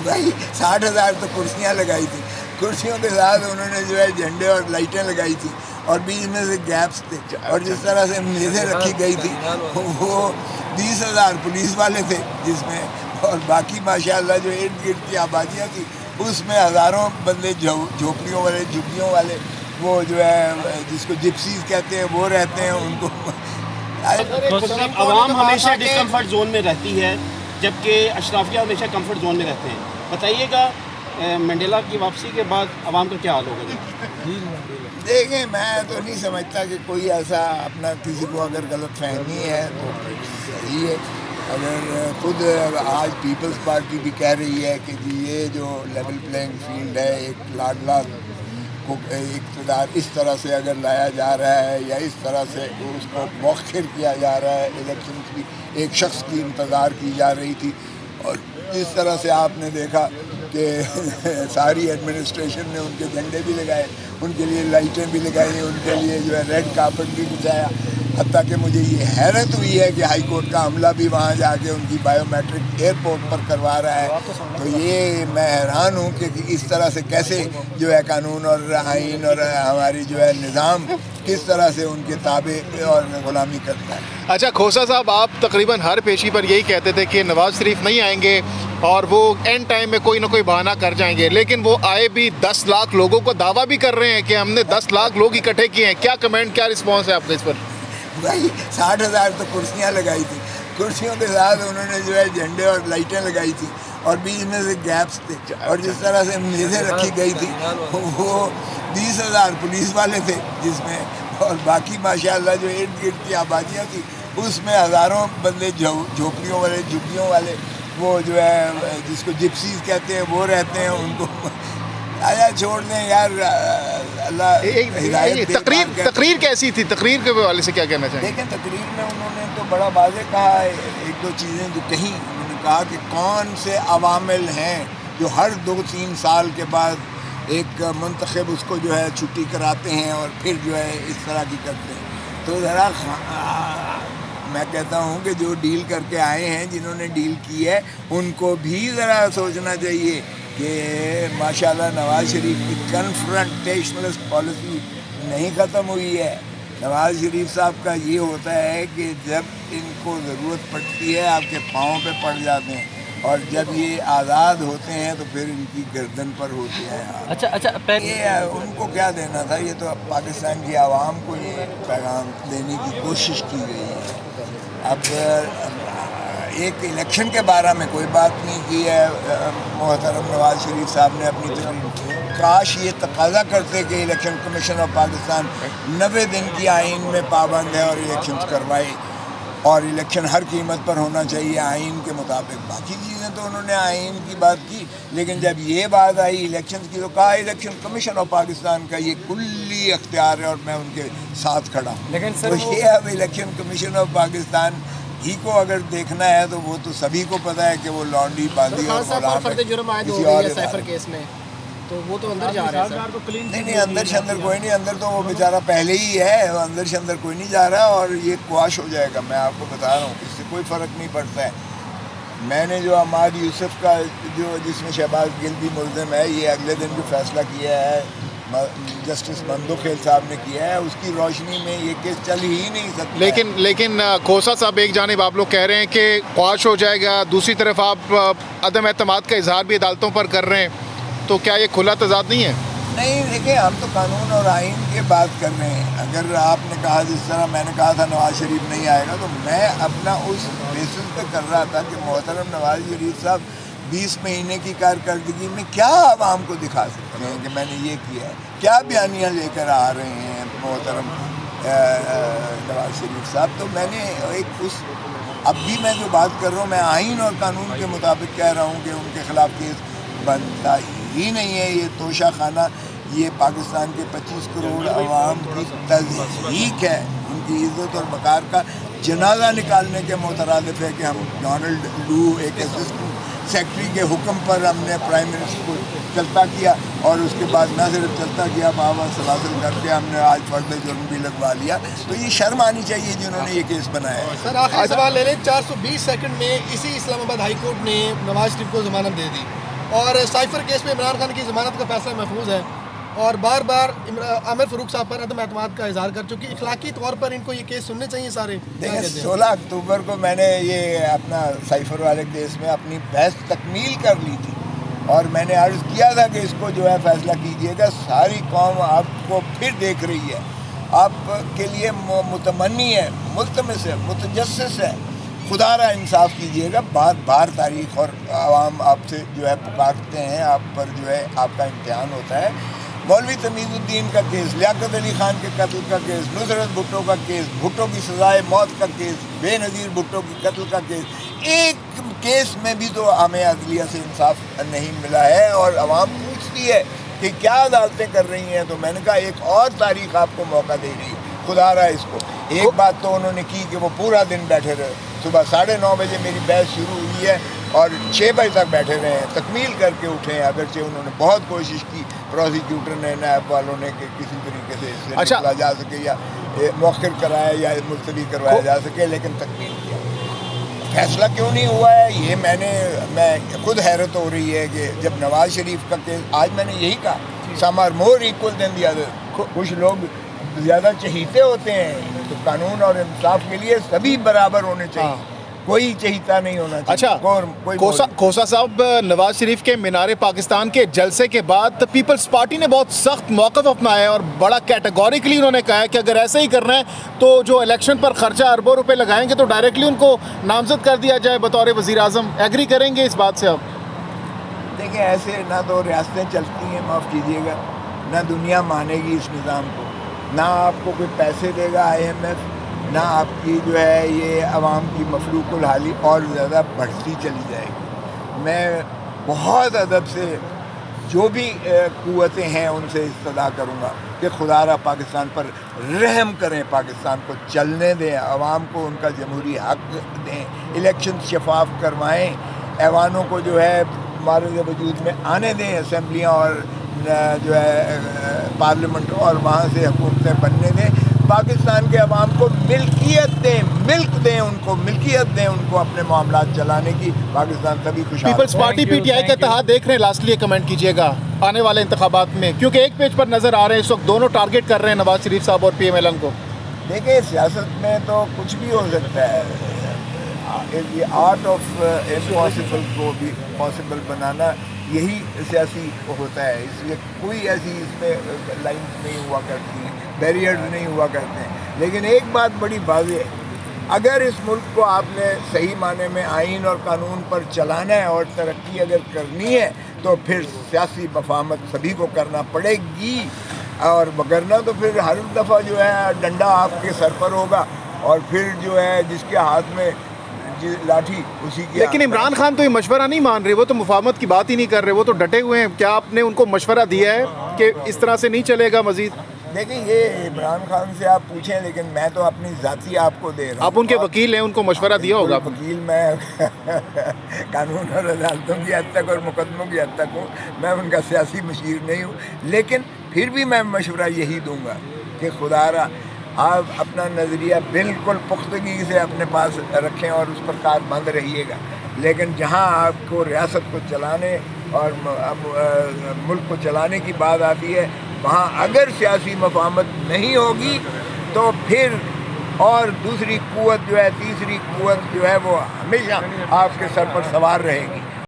भाई 60,000 तो कुर्सियाँ लगाई थी, कुर्सियों के साथ उन्होंने जो है झंडे और लाइटें लगाई थी और बीच में से गैप्स थे और जिस तरह से मेज़ें रखी गई थी वो 20,000 पुलिस वाले थे जिसमें, और बाकी माशाल्लाह जो इर्द गिर्द की आबादियाँ थी उसमें हज़ारों बंदे झोपड़ियों वाले, झुग्गियों वाले, वो जो है जिसको जिप्सीज कहते हैं वो रहते हैं उनको। आवाम हमेशा डिस्कम्फर्ट जोन में रहती है जबकि अशराफिया हमेशा कंफर्ट जोन में रहते हैं। बताइएगा मंडेला की वापसी के बाद आवाम का क्या हाल होगा? देखें, मैं तो नहीं समझता कि कोई ऐसा अपना किसी को अगर गलत फहमी है तो सही है। अगर खुद आज पीपल्स पार्टी भी कह रही है कि जी ये जो लेवल प्लेइंग फील्ड है, एक लाडला को इक़्तिदार इस तरह से अगर लाया जा रहा है या इस तरह से उसको मौखिर किया जा रहा है, इलेक्शन की एक शख्स की इंतज़ार की जा रही थी और जिस तरह से आपने देखा कि सारी एडमिनिस्ट्रेशन ने उनके झंडे भी लगाए, उनके लिए लाइटें भी लगाई, उनके लिए जो है रेड कार्पेट भी बिछाया, हत्ता कि मुझे ये हैरत हुई है कि हाई कोर्ट का अमला भी वहाँ जाके उनकी बायोमेट्रिक एयरपोर्ट पर करवा रहा है। तो ये मैं हैरान हूँ कि इस तरह से कैसे जो है कानून और आइन और हमारी जो है निज़ाम किस तरह से उनके ताबे और ग़ुलामी करता है। अच्छा खोसा साहब, आप तकरीबन हर पेशी पर यही कहते थे कि नवाज़ शरीफ नहीं आएंगे और वो एंड टाइम में कोई ना कोई बहाना कर जाएंगे, लेकिन वो आए भी 10 लाख लोगों को दावा भी कर रहे हैं कि हमने 10 लाख लोग इकट्ठे किए हैं। क्या कमेंट, क्या रिस्पॉन्स है आपका इस पर? भाई 60,000 तो कुर्सियाँ लगाई थी, कुर्सियों के साथ उन्होंने जो है झंडे और लाइटें लगाई थी और बीच में से गैप्स थे और जिस तरह से मेज़ें रखी गई थी वो 20,000 पुलिस वाले थे जिसमें, और बाकी माशाल्लाह जो इर्द गिर्द की आबादियाँ थी उसमें हज़ारों बंदे झोपड़ियों वाले, झुग्गियों वाले, वो जो है जिसको जिप्सीज कहते हैं वो रहते हैं उनको। आया छोड़ दें यार, अल्लाह हिदायत। तकरीर कैसी थी? तकरीर के हवाले से क्या कहना चाहिए? देखें, तकरीर में उन्होंने तो बड़ा वाज़ेह कहा है, एक दो चीज़ें जो कहीं उन्होंने कहा कि कौन से अवामिल हैं जो हर 2-3 साल के बाद एक मुंतखब उसको जो है छुट्टी कराते हैं और फिर जो है इस तरह की करते हैं। तो ज़रा मैं कहता हूँ कि जो डील करके आए हैं, जिन्होंने डील की है, उनको भी ज़रा सोचना चाहिए कि माशाल्लाह नवाज़ शरीफ की कन्फ्रंटेशनलिस्ट पॉलिसी नहीं ख़त्म हुई है। नवाज़ शरीफ साहब का ये होता है कि जब इनको ज़रूरत पड़ती है आपके पाँव पे पड़ जाते हैं और जब ये आज़ाद होते हैं तो फिर इनकी गर्दन पर होते हैं। अच्छा ये उनको क्या देना था, ये तो पाकिस्तान की आवाम को ये पैगाम देने की कोशिश की गई है। अब एक इलेक्शन के बारे में कोई बात नहीं की है मोहतरम नवाज़ शरीफ साहब ने अपनी तकरीर। काश ये तकाजा करते कि इलेक्शन कमीशन ऑफ पाकिस्तान 90 दिन की आइन में पाबंद है और इलेक्शन करवाए और इलेक्शन हर कीमत पर होना चाहिए आइन के मुताबिक। बाकी चीज़ें तो उन्होंने आइन की बात की, लेकिन जब ये बात आई इलेक्शन की तो कहा इलेक्शन कमीशन ऑफ पाकिस्तान का ये कुल्ली अख्तियार है और मैं उनके साथ खड़ा हूँ। लेकिन सर तो ये अब इलेक्शन कमीशन ऑफ पाकिस्तान ही को अगर देखना है तो वो तो सभी को पता है कि वो लॉन्डी बांधी और किसी और केस में तो वो तो अंदर जा रहा है। नहीं, अंदर से अंदर कोई नहीं, अंदर तो वो बेचारा पहले ही है, अंदर से अंदर कोई नहीं जा रहा और ये क्वाश हो जाएगा। मैं आपको बता रहा हूँ, इससे कोई फ़र्क नहीं पड़ता है। मैंने जो अहमद यूसुफ का जो जिसमें शहबाज गिल भी मुल्ज़िम है, ये अगले दिन जो फैसला किया है जस्टिस मंदोखेल साहब ने किया है, उसकी रोशनी में ये केस चल ही नहीं सकता। लेकिन खोसा साहब, एक जानिब आप लोग कह रहे हैं कि ख्वाश हो जाएगा, दूसरी तरफ आप अदम एतमाद का इजहार भी अदालतों पर कर रहे हैं, तो क्या ये खुला तजाद नहीं है? नहीं, देखिए हम तो कानून और आइन की बात कर रहे हैं। अगर आपने कहा जिस तरह मैंने कहा था नवाज़ शरीफ नहीं आएगा, तो मैं अपना उस बेसिस पे कर रहा था कि मोहतरम नवाज़ शरीफ साहब 20 महीने की कारकर्दगी में क्या आवाम को दिखा सकते हैं कि मैंने ये किया है, क्या बयानियाँ लेकर आ रहे हैं मोहतरम नवाज़ शरीफ साहब। तो मैंने एक उस अब भी मैं जो बात कर रहा हूँ, मैं आइन और कानून के मुताबिक कह रहा हूँ कि उनके ख़िलाफ़ केस बनता ही नहीं है। ये तोशा खाना, ये पाकिस्तान के 25 करोड़ अवाम की तज़हीक है, उनकी इज़्ज़त और वक़ार का जनाजा निकालने के मुतरादिफ है कि हम डोनाल्ड लू एक असिस्टेंट सेक्रेटरी के हुक्म पर हमने प्राइम मिनिस्टर को चलता किया और उसके बाद न सिर्फ चलता किया, बाबा सलासिल करके हमने आज फर्द जुर्म भी लगवा लिया। तो ये शर्म आनी चाहिए जिन्होंने ये केस बनाया है। सर आखिरी सवाल ले लें, 420 सेकंड में इसी इस्लामाबाद हाई कोर्ट ने नवाज शरीफ को ज़मानत दे दी, اور سائفر کیس میں عمران خان کی ضمانت کا فیصلہ محفوظ ہے اور بار بار عامر فاروق صاحب پر عدم اعتماد کا اظہار کر چکی. اخلاقی طور پر ان کو یہ کیس سننے چاہیے سارے. دیکھیں 16 اکتوبر کو میں نے یہ اپنا سائفر والے کیس میں اپنی بحث تکمیل کر لی تھی اور میں نے عرض کیا تھا کہ اس کو جو ہے فیصلہ کیجیے گا. ساری قوم آپ کو پھر دیکھ رہی ہے, آپ کے لیے متمنی ہے, ملتمس ہے, متجسس ہے. خدا را انصاف کیجیے گا. بار بار تاریخ اور عوام آپ سے جو ہے پکارتے ہیں, آپ پر جو ہے آپ کا امتحان ہوتا ہے. مولوی تمیز الدین کا کیس, لیاقت علی خان کے قتل کا کیس, نصرت بھٹو کا کیس, بھٹو کی سزائے موت کا کیس, بے نظیر بھٹو کی قتل کا کیس, ایک کیس میں بھی تو ہمیں عدلیہ سے انصاف نہیں ملا ہے اور عوام پوچھتی ہے کہ کیا عدالتیں کر رہی ہیں. تو میں نے کہا ایک اور تاریخ آپ کو موقع دے رہی ہے. خدا رہا اس کو ایک بات تو انہوں نے کی کہ وہ پورا دن بیٹھے رہے. صبح 9:30 بجے میری بحث شروع ہوئی ہے اور 6 بجے تک بیٹھے رہے ہیں, تکمیل کر کے اٹھے ہیں. اگرچہ انہوں نے بہت کوشش کی, پروسیکیوٹر نے, نیب والوں نے, کہ کسی طریقے سے اس سے نکلا جا سکے یا مؤخر کرایا یا ملتوی کروایا جا سکے, لیکن تکمیل کیا. فیصلہ کیوں نہیں ہوا ہے یہ میں خود حیرت ہو رہی ہے کہ جب نواز شریف کا کیس, آج میں نے یہی کہا, some are more equal than the other. کچھ لوگ زیادہ چہیتے ہوتے ہیں, تو قانون اور انصاف کے لیے سبھی برابر ہونے چاہیے, کوئی چہیتا نہیں ہونا چاہیے. اچھا کھوسا صاحب, نواز شریف کے مینار پاکستان کے جلسے کے بعد پیپلز پارٹی نے بہت سخت موقف اپنایا ہے اور بڑا کیٹیگوریکلی انہوں نے کہا ہے کہ اگر ایسے ہی کرنا ہے تو جو الیکشن پر خرچہ اربوں روپے لگائیں گے تو ڈائریکٹلی ان کو نامزد کر دیا جائے بطور وزیر اعظم. ایگری کریں گے اس بات سے آپ؟ دیکھیں ایسے نہ تو ریاستیں چلتی ہیں, معاف کیجیے گا, نہ دنیا مانے گی اس نظام کو, نہ آپ کو کوئی پیسے دے گا IMF, نہ آپ کی جو ہے یہ عوام کی مفلوق الحالی اور زیادہ بڑھتی چلی جائے گی. میں بہت ادب سے جو بھی قوتیں ہیں ان سے استدعا کروں گا کہ خدا را پاکستان پر رحم کریں, پاکستان کو چلنے دیں, عوام کو ان کا جمہوری حق دیں, الیکشن شفاف کروائیں, ایوانوں کو جو ہے معرض وجود میں آنے دیں, اسمبلیاں اور جو ہے پارلیمنٹ, اور وہاں سے حکومتیں بننے دیں. پاکستان کے عوام کو ملکیت دیں, ملک دیں, ان کو ملکیت دیں, ان کو اپنے معاملات چلانے کی. پاکستان تبھی خوشحال. پیپلز پارٹی PTI کا اتحاد دیکھ رہے ہیں, لاسٹلی کمنٹ کیجیے گا آنے والے انتخابات میں, کیونکہ ایک پیج پر نظر آ رہے ہیں اس وقت دونوں ٹارگٹ کر رہے ہیں نواز شریف صاحب اور PMLN کو. دیکھیں سیاست میں تو کچھ بھی ہو سکتا ہے. یہ آرٹ آف امپاسبل کو بھی پاسبل بنانا یہی سیاسی ہوتا ہے. اس لیے کوئی ایسی اس میں لائنز نہیں ہوا کرتی ہیں, بیریئرز نہیں ہوا کرتے ہیں. لیکن ایک بات بڑی واضح ہے, اگر اس ملک کو آپ نے صحیح معنی میں آئین اور قانون پر چلانا ہے اور ترقی اگر کرنی ہے تو پھر سیاسی مفاہمت سبھی کو کرنا پڑے گی, اور وگرنہ تو پھر ہر دفعہ جو ہے ڈنڈا آپ کے سر پر ہوگا اور پھر جو ہے جس کے ہاتھ میں لاٹھی اسی کی. لیکن عمران خان تو یہ مشورہ نہیں مان رہے, وہ تو مفاہمت کی بات ہی نہیں کر رہے, وہ تو ڈٹے ہوئے ہیں. کیا آپ نے ان کو مشورہ دیا ہے کہ اس طرح سے نہیں چلے گا مزید؟ دیکھیں یہ عمران خان سے آپ پوچھیں, لیکن میں تو اپنی ذاتی آپ کو دے رہا ہوں. آپ ان کے وکیل ہیں, ان کو مشورہ دیا ہوگا. وکیل میں قانون اور عدالتوں کی حد تک اور مقدموں کی حد تک ہوں, میں ان کا سیاسی مشیر نہیں ہوں. لیکن پھر بھی میں مشورہ یہی دوں گا کہ خدا را آپ اپنا نظریہ بالکل پختگی سے اپنے پاس رکھیں اور اس پر کاربند رہیے گا. لیکن جہاں آپ کو ریاست کو چلانے اور ملک کو چلانے کی بات آتی ہے, وہاں اگر سیاسی مفاہمت نہیں ہوگی تو پھر اور دوسری قوت جو ہے, تیسری قوت جو ہے, وہ ہمیشہ آپ کے سر پر سوار رہے گی.